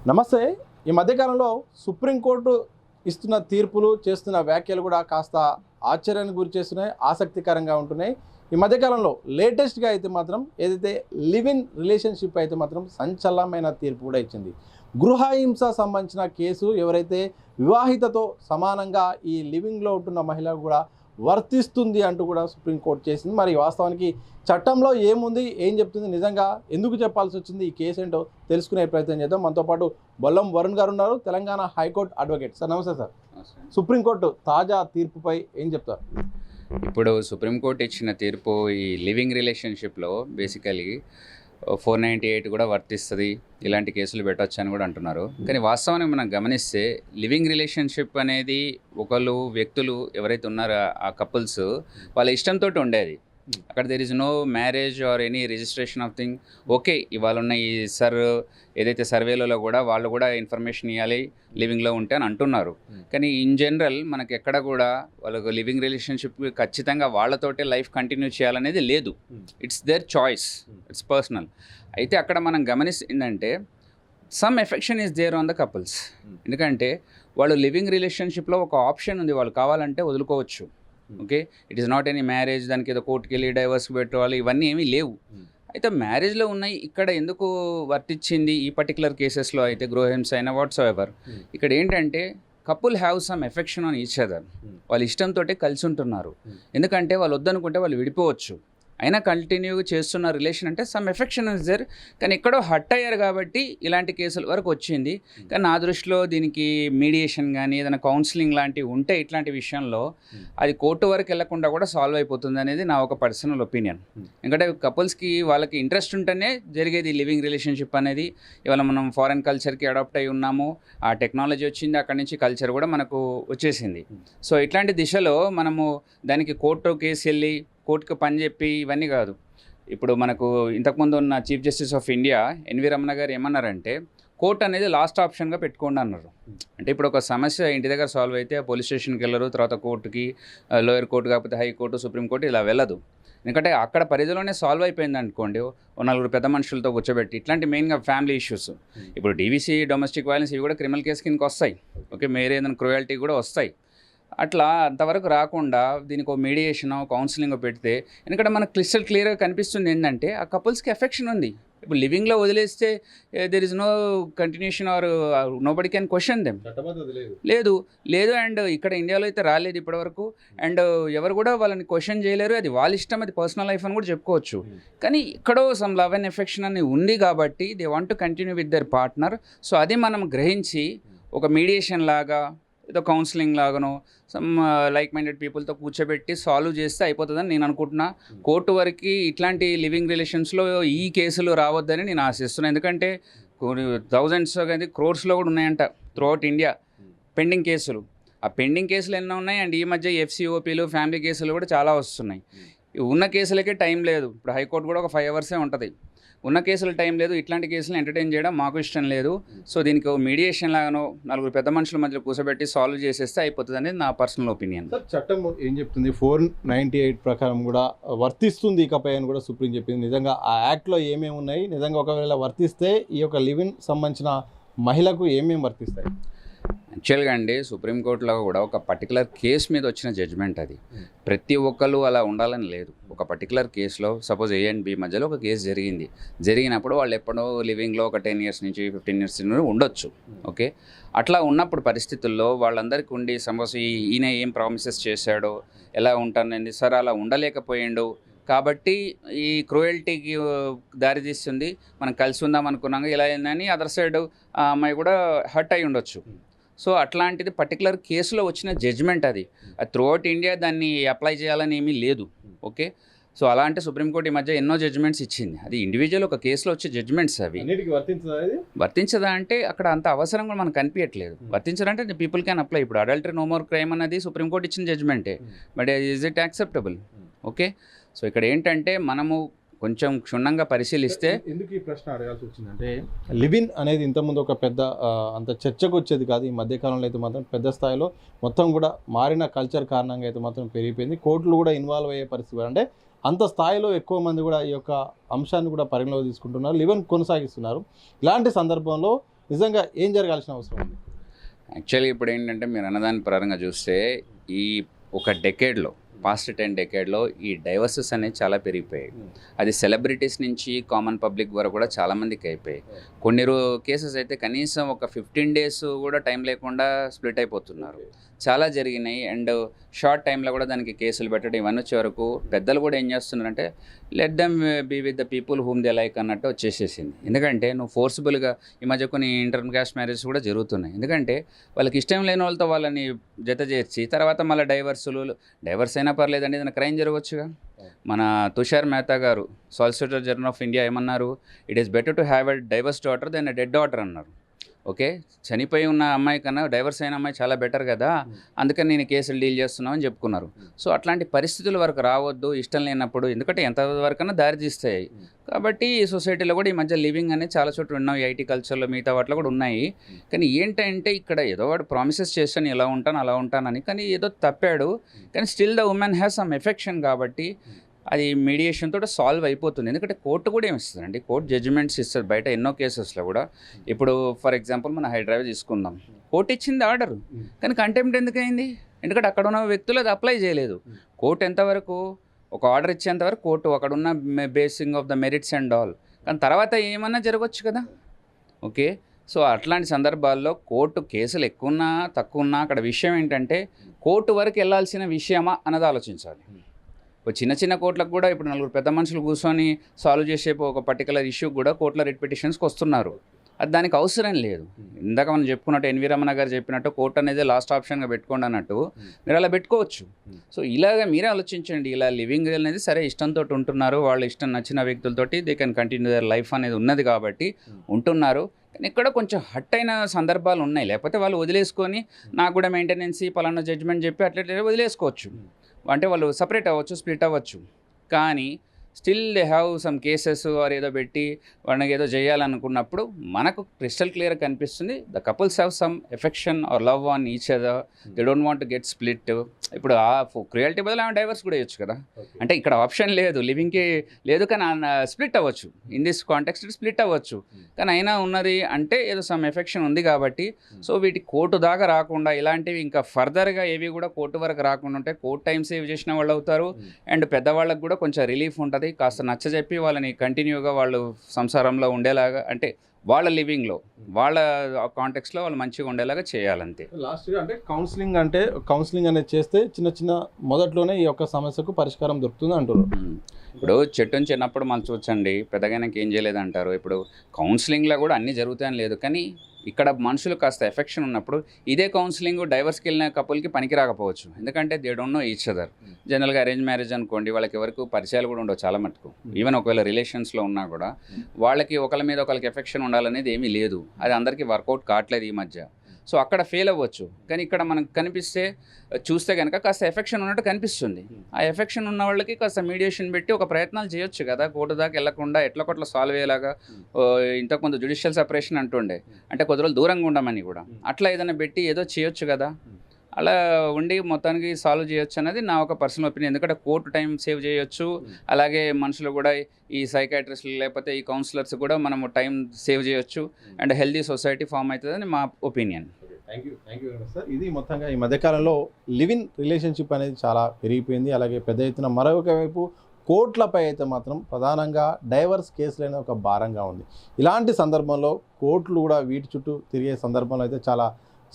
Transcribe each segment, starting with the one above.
నమస్తే. ఈ మధ్యకాలంలో సుప్రీంకోర్టు ఇస్తున్న తీర్పులు, చేస్తున్న వ్యాఖ్యలు కూడా కాస్త ఆశ్చర్యానికి గురి చేస్తున్నాయి, ఆసక్తికరంగా ఉంటున్నాయి. ఈ మధ్యకాలంలో లేటెస్ట్గా అయితే మాత్రం ఏదైతే లివ్ ఇన్ రిలేషన్షిప్ అయితే మాత్రం సంచలనమైన తీర్పు కూడా ఇచ్చింది. గృహహింస సంబంధించిన కేసు ఎవరైతే వివాహితతో సమానంగా ఈ లివింగ్లో ఉంటున్న మహిళ కూడా వర్తిస్తుంది అంటూ కూడా సుప్రీంకోర్టు చేసింది. మరి వాస్తవానికి చట్టంలో ఏముంది, ఏం చెప్తుంది, నిజంగా ఎందుకు చెప్పాల్సి వచ్చింది, ఈ కేసు ఏంటో తెలుసుకునే ప్రయత్నం చేద్దాం. మనతో పాటు బొల్లం వరుణ్ గారు ఉన్నారు, తెలంగాణ హైకోర్టు అడ్వకేట్. సార్ నమస్తే. సార్, సుప్రీంకోర్టు తాజా తీర్పుపై ఏం చెప్తారు? ఇప్పుడు సుప్రీంకోర్టు ఇచ్చిన తీర్పు ఈ లివింగ్ రిలేషన్షిప్లో బేసికలీ 498 కూడా వర్తిస్తుంది, ఇలాంటి కేసులు పెట్టవచ్చు అని కూడా అంటున్నారు. కానీ వాస్తవానికి మనం గమనిస్తే లివింగ్ రిలేషన్షిప్ అనేది వ్యక్తులు ఎవరైతే ఉన్నారో ఆ కపుల్స్ వాళ్ళ ఇష్టంతో ఉండేది. అక్కడ there is no marriage or any registration of thing. Okay, ఇవాళ ఉన్న ఈ ఏదైతే సర్వేలలో కూడా వాళ్ళు కూడా ఇన్ఫర్మేషన్ ఇవ్వాలి లివింగ్లో ఉంటే అని అంటున్నారు. కానీ ఇన్ జనరల్ మనకి ఎక్కడ కూడా వాళ్ళకు లివింగ్ రిలేషన్షిప్ ఖచ్చితంగా వాళ్ళతోటే లైఫ్ కంటిన్యూ చేయాలనేది లేదు. It's their choice, it's personal. అయితే అక్కడ మనం గమనిస్తుందంటే some affection is there on the couples. ఎందుకంటే వాళ్ళు లివింగ్ రిలేషన్షిప్లో ఒక ఆప్షన్ ఉంది, వాళ్ళు కావాలంటే వదులుకోవచ్చు. Okay, it is not any marriage, దానికి ఏదో కోర్టుకి వెళ్ళి డైవర్స్ పెట్టుకోవాలి, ఇవన్నీ ఏమీ లేవు. అయితే మ్యారేజ్లో ఉన్నాయి, ఇక్కడ ఎందుకు వర్తించింది ఈ పర్టికులర్ కేసెస్లో అయితే గృహహింస అయినా వాట్స్ ఎవర్, ఇక్కడ ఏంటంటే couple have some affection on each other. వాళ్ళ ఇష్టంతో కలిసి ఉంటున్నారు. ఎందుకంటే వాళ్ళు వద్దనుకుంటే వాళ్ళు విడిపోవచ్చు, అయినా కంటిన్యూగా చేస్తున్న రిలేషన్ అంటే సమ్ ఎఫెక్షన్ ఇస్ దేర్. కానీ ఎక్కడో హట్ అయ్యారు కాబట్టి ఇలాంటి కేసుల వరకు వచ్చింది. కానీ నా దృష్టిలో దీనికి మీడియేషన్ కానీ ఏదైనా కౌన్సిలింగ్ లాంటివి ఉంటే ఇట్లాంటి విషయంలో అది కోర్టు వరకు వెళ్లకుండా కూడా సాల్వ్ అయిపోతుంది అనేది నా ఒక పర్సనల్ ఒపీనియన్. ఎందుకంటే కపుల్స్కి వాళ్ళకి ఇంట్రెస్ట్ ఉంటేనే జరిగేది లివింగ్ రిలేషన్షిప్ అనేది. ఇవాళ మనం ఫారెన్ కల్చర్కి అడాప్ట్ అయి ఉన్నాము, ఆ టెక్నాలజీ వచ్చింది, అక్కడి నుంచి కల్చర్ కూడా మనకు వచ్చేసింది. సో ఇట్లాంటి దిశలో మనము దానికి కోర్టు కేసు వెళ్ళి కోర్టుకు పని చెప్పి ఇవన్నీ కాదు. ఇప్పుడు మనకు ఇంతకుముందు ఉన్న chief justice of India N V Ramana గారు ఏమన్నారంటే కోర్టు అనేది లాస్ట్ ఆప్షన్గా పెట్టుకోండి అన్నారు. అంటే ఇప్పుడు ఒక సమస్య ఇంటి దగ్గర సాల్వ్ అయితే పోలీస్ స్టేషన్కి వెళ్ళరు, తర్వాత కోర్టుకి, లోయర్ కోర్టు కాకపోతే హైకోర్టు, సుప్రీంకోర్టు ఇలా వెళ్ళదు. ఎందుకంటే అక్కడ పరిధిలోనే సాల్వ్ అయిపోయింది అనుకోండి, నలుగురు పెద్ద మనుషులతో కూర్చోబెట్టి. ఇట్లాంటి మెయిన్గా ఫ్యామిలీ ఇష్యూస్, ఇప్పుడు డీవీసీ, డొమెస్టిక్ వైలెన్స్, ఇవి కూడా క్రిమినల్ కేసు కిందకి వస్తాయి. ఓకే, మేరే ఏదైనా క్రూయాలిటీ కూడా వస్తాయి. అట్లా అంతవరకు రాకుండా దీనికి ఒక మీడియేషన్, కౌన్సిలింగ్ పెడితే, ఎందుకంటే మనకు క్లియర్గా కనిపిస్తుంది ఏంటంటే ఆ కపుల్స్కి ఎఫెక్షన్ ఉంది. ఇప్పుడు లివింగ్లో వదిలేస్తే there is no continuation or nobody can question them. లేదు అండ్ ఇక్కడ ఇండియాలో అయితే రాలేదు ఇప్పటివరకు. అండ్ ఎవరు కూడా వాళ్ళని క్వశ్చన్ చేయలేరు, అది వాళ్ళ ఇష్టం, అది పర్సనల్ లైఫ్ అని కూడా చెప్పుకోవచ్చు. కానీ ఇక్కడో సమ్ లవ్ అండ్ ఎఫెక్షన్ అని ఉంది కాబట్టి they want to continue with their partner. So అది మనం గ్రహించి ఒక మీడియేషన్ లాగా, ఏదో కౌన్సిలింగ్ లాగానో సమ్ లైక్ మైండెడ్ పీపుల్తో కూర్చోబెట్టి సాల్వ్ చేస్తే అయిపోతుందని నేను అనుకుంటున్నా. కోర్టు వరకు ఇట్లాంటి లివింగ్ రిలేషన్స్లో ఈ కేసులు రావద్దని నేను ఆశిస్తున్నాను. ఎందుకంటే థౌజండ్స్ కానీ క్రోర్స్లో కూడా ఉన్నాయంట త్రూఅవుట్ ఇండియా పెండింగ్ కేసులు. ఆ పెండింగ్ కేసులు ఎన్నో ఉన్నాయి. అండ్ ఈ మధ్య ఎఫ్సిఓపీలు, ఫ్యామిలీ కేసులు కూడా చాలా వస్తున్నాయి. ఉన్న కేసులకే టైం లేదు. ఇప్పుడు హైకోర్టు కూడా ఒక 5 అవర్సే ఉంటుంది. ఉన్న కేసులు టైం లేదు, ఇట్లాంటి కేసులు ఎంటర్టైన్ చేయడం మాకు ఇష్టం లేదు. సో దీనికి మీడియేషన్ లాగానో నలుగురు పెద్ద మనుషుల మధ్యలో కూర్చోబెట్టి సాల్వ్ చేసేస్తే అయిపోతుంది అనేది నా పర్సనల్ ఒపీనియన్. సార్, చట్టం ఏం చెప్తుంది? 498 ప్రకారం కూడా వర్తిస్తుంది ఇకపై అని కూడా సుప్రీం చెప్పింది. నిజంగా ఆ యాక్ట్లో ఏమేమి ఉన్నాయి, నిజంగా ఒకవేళ వర్తిస్తే ఈ యొక్క లివ్ ఇన్ సంబంధించిన మహిళకు ఏమేమి వర్తిస్తాయి? యాక్చువల్గా అండి, సుప్రీంకోర్టులో కూడా ఒక పర్టికులర్ కేసు మీద వచ్చిన జడ్జ్మెంట్ అది. ప్రతి ఒక్కరు అలా ఉండాలని లేదు. ఒక పర్టికులర్ కేసులో సపోజ్ ఏ అండ్ బి మధ్యలో ఒక కేసు జరిగినప్పుడు వాళ్ళు ఎప్పుడో లివింగ్లో ఒక 10 ఇయర్స్ నుంచి 15 ఇయర్స్ ఉండొచ్చు. ఓకే, అట్లా ఉన్నప్పుడు పరిస్థితుల్లో వాళ్ళందరికీ ఉండి సపోజ్ ఈయన ఏం ప్రామిసెస్ చేశాడో, ఎలా ఉంటానండి సార్, అలా ఉండలేకపోయిండు కాబట్టి ఈ క్రూయల్టీకి దారితీస్తుంది, మనం కలిసి ఉందాం అనుకున్నాక ఇలా అయిందని అదర్ సైడ్ ఆ అమ్మాయి కూడా హర్ట్ అయి ఉండొచ్చు. సో అట్లాంటిది పర్టికులర్ కేసులో వచ్చిన జడ్జ్మెంట్ అది త్రూఅవుట్ ఇండియా దాన్ని అప్లై చేయాలని ఏమీ లేదు. ఓకే, సో అలా అంటే సుప్రీంకోర్టు ఈ మధ్య ఎన్నో జడ్జ్మెంట్స్ ఇచ్చింది. అది ఇండివిజువల్ ఒక కేసులో వచ్చే జడ్జ్మెంట్స్ అవి. వర్తించదా అంటే అక్కడ అంత అవసరం కూడా మనకు కనిపించట్లేదు. వర్తించదంటే పీపుల్ క్యాన్ అప్లై. ఇప్పుడు అడల్టరీ నో మోర్ క్రైమ్ అన్నది సుప్రీంకోర్టు ఇచ్చిన జడ్జ్మెంటే, but is it acceptable? Okay, so ఇక్కడ ఏంటంటే మనము కొంచెం క్షుణ్ణంగా పరిశీలిస్తే. ఎందుకు ఈ ప్రశ్న అడగాల్సి వచ్చిందంటే, లివ్ ఇన్ అనేది ఇంతకుముందు ఒక పెద్ద అంత చర్చకు వచ్చేది కాదు. ఈ మధ్యకాలంలో అయితే మాత్రం పెద్ద స్థాయిలో మొత్తం కూడా మారిన కల్చర్ కారణంగా అయితే మాత్రం పెరిగిపోయింది. కోర్టులు కూడా ఇన్వాల్వ్ అయ్యే పరిస్థితి, అంటే అంత స్థాయిలో ఎక్కువ మంది కూడా ఈ యొక్క అంశాన్ని కూడా పరిగణలోకి తీసుకుంటున్నారు, లివ్ ఇన్ కొనసాగిస్తున్నారు. ఇలాంటి సందర్భంలో నిజంగా ఏం జరగాల్సిన అవసరం ఉంది? యాక్చువల్లీ ఇప్పుడు ఏంటంటే మీరు అన్నదాని పరంగా చూస్తే ఈ ఒక డెకేడ్లో పాస్ట్ 10 డెకేడ్లో ఈ డైవర్సెస్ అనేవి చాలా పెరిగిపోయాయి. అది సెలబ్రిటీస్ నుంచి కామన్ పబ్లిక్ వరకు కూడా చాలామందికి అయిపోయాయి. కొన్ని కేసెస్ అయితే కనీసం ఒక 15 డేస్ కూడా టైం లేకుండా స్ప్లిట్ అయిపోతున్నారు. చాలా జరిగినాయి. అండ్ షార్ట్ టైంలో కూడా దానికి కేసులు పెట్టడం ఇవన్నీ వచ్చే వరకు పెద్దలు కూడా ఏం చేస్తున్నారంటే let them be with the people whom they like అన్నట్టు వచ్చేసేసింది. ఎందుకంటే నువ్వు ఫోర్స్ఫుల్గా ఈ మధ్య కొన్ని ఇంటర్ క్యాస్ట్ మ్యారేజెస్ కూడా జరుగుతున్నాయి. ఎందుకంటే వాళ్ళకి ఇష్టం లేని వాళ్ళతో వాళ్ళని జత చేర్చి తర్వాత మళ్ళీ డైవర్స్ అయినా పర్లేదండి, ఏదైనా క్రైమ్ జరగవచ్చుగా. మన తుషార్ మెహతా గారు సాలిసిటర్ జనరల్ ఆఫ్ ఇండియా ఏమన్నారు, it is better to have a divorce daughter than a dead daughter అన్నారు. ఓకే, చనిపోయి ఉన్న అమ్మాయి కన్నా డైవర్స్ అయిన అమ్మాయి చాలా బెటర్ కదా, అందుకని నేను కేసులు డీల్ చేస్తున్నావు అని చెప్పుకున్నారు. సో అట్లాంటి పరిస్థితుల వరకు రావద్దు ఇష్టం లేనప్పుడు, ఎందుకంటే ఎంతవరకన్నా దారి తీస్తాయి. కాబట్టి ఈ సొసైటీలో కూడా ఈ మధ్య లివింగ్ అనేది చాలా చోట్ల ఉన్నాయి. ఐటీ కల్చర్లో మిగతా వాటిలో కూడా ఉన్నాయి. కానీ ఏంటంటే ఇక్కడ ఏదో వాడు ప్రామిసెస్ చేస్తాను ఇలా ఉంటాను అలా ఉంటానని, కానీ ఏదో తప్పాడు. కానీ still the women has some affection కాబట్టి అది మీడియేషన్ తోటి సాల్వ్ అయిపోతుంది. ఎందుకంటే కోర్టు కూడా ఏమిస్తుందండి, కోర్టు జడ్జిమెంట్స్ ఇస్తుంది బయట ఎన్నో కేసెస్లో కూడా. ఇప్పుడు ఫర్ ఎగ్జాంపుల్ మన హైదరాబాద్ తీసుకుందాం, కోర్టు ఇచ్చింది ఆర్డర్, కానీ కంటెంప్ట్ ఎందుకు అయింది? ఎందుకంటే అక్కడ ఉన్న వ్యక్తులు అది అప్లై చేయలేదు. కోర్టు ఎంతవరకు ఒక ఆర్డర్ ఇచ్చేంతవరకు కోర్టు అక్కడున్న basing of the merits and all, కానీ తర్వాత ఏమన్నా జరగవచ్చు కదా. ఓకే, సో అట్లాంటి సందర్భాల్లో కోర్టు కేసులు ఎక్కువ ఉన్నా తక్కువ ఉన్నా అక్కడ విషయం ఏంటంటే కోర్టు వరకు వెళ్ళాల్సిన విషయమా అన్నది ఆలోచించాలి. చిన్న చిన్న కోర్టులకు కూడా ఇప్పుడు 4 పెద్ద మనుషులు కూర్చొని సాల్వ్ చేసే ఒక పర్టికులర్ ఇష్యూ కూడా కోర్టులో రిట్ పిటిషన్స్కి వస్తున్నారు. అది దానికి అవసరం లేదు. ఇందాక మనం చెప్పుకున్నట్టు ఎన్వి రమణ గారు చెప్పినట్టు కోర్టు అనేది లాస్ట్ ఆప్షన్గా పెట్టుకోండి అన్నట్టు మీరు అలా పెట్టుకోవచ్చు. సో ఇలాగ మీరే ఆలోచించండి. ఇలా లివింగ్ అనేది సరే ఇష్టంతో ఉంటున్నారు, వాళ్ళు ఇష్టం నచ్చిన వ్యక్తులతోటి they can continue their life అనేది ఉన్నది కాబట్టి ఉంటున్నారు. కానీ ఇక్కడ కొంచెం హట్ అయిన సందర్భాలు ఉన్నాయి. లేకపోతే వాళ్ళు వదిలేసుకొని నాకు కూడా మెయింటెనెన్సీ పలానా జడ్జ్మెంట్ చెప్పి అట్లా వదిలేసుకోవచ్చు. అంటే వాళ్ళు సపరేట్ అవ్వచ్చు, స్ప్లిట్ అవ్వచ్చు. కానీ still they have some cases or ఏదో పెట్టి వాళ్ళకి ఏదో చేయాలనుకున్నప్పుడు మనకు క్రిస్టల్ క్లియర్ కనిపిస్తుంది the couples have some affection or love on each other, they don't want to get split. ఇప్పుడు ఆ క్రియాలిటీ బదులు ఆమె డైవర్స్ కూడా ఇవ్వచ్చు కదా. అంటే ఇక్కడ ఆప్షన్ లేదు, లివింగ్కి లేదు, కానీ స్ప్లిట్ అవ్వచ్చు. ఇన్ దిస్ కాంటెక్స్ట్ స్ప్లిట్ అవ్వచ్చు. కానీ అయినా ఉన్నది అంటే ఏదో సమ్ ఎఫెక్షన్ ఉంది కాబట్టి. సో వీటి కోర్టు దాకా రాకుండా ఇలాంటివి ఇంకా ఫర్దర్గా ఏవి కూడా కోర్టు వరకు రాకుండా ఉంటే కోర్టు టైం సేవ్ చేసిన వాళ్ళు అవుతారు. అండ్ పెద్దవాళ్ళకి కూడా కొంచెం రిలీఫ్ ఉంటుంది. కాస్త నచ్చజెప్పి వాళ్ళని కంటిన్యూగా వాళ్ళు సంసారంలో ఉండేలాగా, అంటే వాళ్ళ లివింగ్లో వాళ్ళ కాంటెక్స్లో వాళ్ళు మంచిగా ఉండేలాగా చేయాలంతే. లాస్ట్గా అంటే కౌన్సిలింగ్ అనేది చేస్తే చిన్న చిన్న మొదట్లోనే ఈ యొక్క సమస్యకు పరిష్కారం దొరుకుతుంది అంటున్నారు. ఇప్పుడు చెట్టుని చిన్నప్పుడు మనం చూచండి, పెద్దగానికి ఏం చేయలేదంటారు. ఇప్పుడు కౌన్సిలింగ్లో కూడా అన్నీ జరుగుతాయని లేదు, కానీ ఇక్కడ మనుషులు కాస్త ఎఫెక్షన్ ఉన్నప్పుడు ఇదే కౌన్సిలింగ్ డైవర్స్కి వెళ్ళిన కపుల్కి పనికి రాకపోవచ్చు. ఎందుకంటే they don't know each other. జనరల్గా అరేంజ్ మ్యారేజ్ అనుకోండి, వాళ్ళకి ఎవరికి పరిచయాలు కూడా ఉండవు చాలా మటుకు. ఈవెన్ ఒకవేళ రిలేషన్స్లో ఉన్నా కూడా వాళ్ళకి ఒకరి మీద ఒకరికి ఎఫెక్షన్ ఉండాలనేది ఏమీ లేదు. అది అందరికీ వర్కౌట్ కావట్లేదు ఈ మధ్య. సో అక్కడ ఫెయిల్ అవ్వచ్చు. కానీ ఇక్కడ మనకు చూస్తే కనుక కాస్త ఎఫెక్షన్ ఉన్నట్టు కనిపిస్తుంది. ఆ ఎఫెక్షన్ ఉన్న వాళ్ళకి కాస్త మీడియేషన్ పెట్టి ఒక ప్రయత్నాలు చేయొచ్చు కదా, కోర్టు దాకా వెళ్లకుండా ఎట్లా కొట్ల సాల్వ్ అయ్యేలాగా. ఇంతకుముందు జ్యుడిషియల్ సెపరేషన్ అంటుండే, అంటే కొద్ది రోజులు దూరంగా ఉండమని కూడా, అట్లా ఏదైనా పెట్టి ఏదో చేయొచ్చు కదా. అలా ఉండి మొత్తానికి సాల్వ్ చేయొచ్చు అనేది నా ఒక పర్సనల్ ఒపీనియన్. ఎందుకంటే కోర్టు టైం సేవ్ చేయొచ్చు, అలాగే మనుషులు కూడా ఈ సైకాట్రిస్టులు లేకపోతే ఈ కౌన్సిలర్స్ కూడా మనము టైం సేవ్ చేయొచ్చు, అండ్ హెల్దీ సొసైటీ ఫామ్ అవుతుందని మా opinion. Thank you very much sir. ఇది మొత్తంగా ఈ మధ్యకాలంలో లివ్ ఇన్ రిలేషన్షిప్ అనేది చాలా పెరిగిపోయింది. అలాగే పెద్ద ఎత్తున మరొక వైపు కోర్టులపై అయితే మాత్రం ప్రధానంగా డైవర్స్ కేసులు అనేది ఒక భారంగా ఉంది. ఇలాంటి సందర్భంలో కోర్టులు కూడా వీటి చుట్టూ తిరిగే సందర్భంలో అయితే చాలా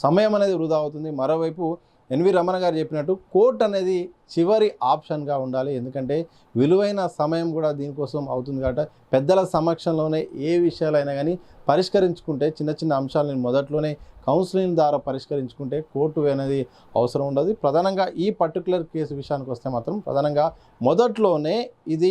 సమయం అనేది వృధా అవుతుంది. మరోవైపు ఎన్వి రమణ గారు చెప్పినట్టు కోర్టు అనేది చివరి ఆప్షన్గా ఉండాలి. ఎందుకంటే విలువైన సమయం కూడా దీనికోసం అవుతుంది కాబట్టి పెద్దల సమక్షంలోనే ఏ విషయాలైనా కానీ పరిష్కరించుకుంటే, చిన్న చిన్న అంశాలను మొదట్లోనే కౌన్సిలింగ్ ద్వారా పరిష్కరించుకుంటే కోర్టు అనేది అవసరం ఉండదు. ప్రధానంగా ఈ పర్టికులర్ కేసు విషయానికి వస్తే మాత్రం ప్రధానంగా మొదట్లోనే ఇది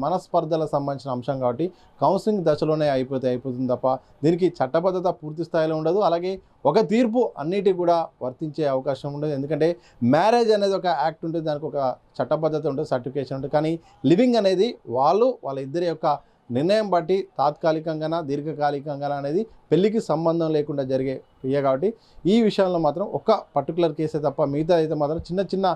మనస్పర్ధలకు సంబంధించిన అంశం కాబట్టి కౌన్సిలింగ్ దశలోనే అయిపోతుంది తప్ప దీనికి చట్టబద్ధత పూర్తి స్థాయిలో ఉండదు. అలాగే ఒక తీర్పు అన్నిటికీ కూడా వర్తించే అవకాశం ఉండదు. ఎందుకంటే మ్యారేజ్ అనేది ఒక యాక్ట్ ఉంటుంది, దానికి ఒక చట్టబద్ధత ఉంటుంది, సర్టిఫికేషన్ ఉంటుంది. కానీ లివింగ్ అనేది వాళ్ళ ఇద్దరి యొక్క నిర్ణయం బట్టి తాత్కాలికంగా దీర్ఘకాలికంగా అనేది పెళ్లికి సంబంధం లేకుండా జరిగే క్రియ కాబట్టి ఈ విషయంలో మాత్రం ఒక పర్టికులర్ కేసే తప్ప మిగతా అయితే మాత్రం చిన్న చిన్న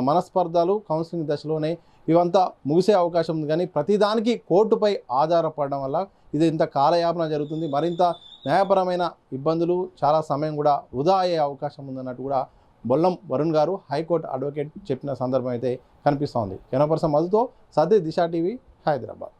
మనస్పర్ధలు కౌన్సిలింగ్ దశలోనే ఇవంతా ముగిసే అవకాశం ఉంది. కానీ ప్రతిదానికి కోర్టుపై ఆధారపడడం వల్ల ఇది ఇంత కాలయాపన జరుగుతుంది. మరింత న్యాయపరమైన ఇబ్బందులు చాలా సమయం కూడా వృధా అయ్యే అవకాశం ఉందన్నట్టు కూడా బొల్లం వరుణ్ గారు హైకోర్టు అడ్వకేట్ చెప్పిన సందర్భం అయితే కనిపిస్తోంది. కెమెరా పర్సన్ మధుతో సతీష్, దిశ టీవీ, హైదరాబాద్.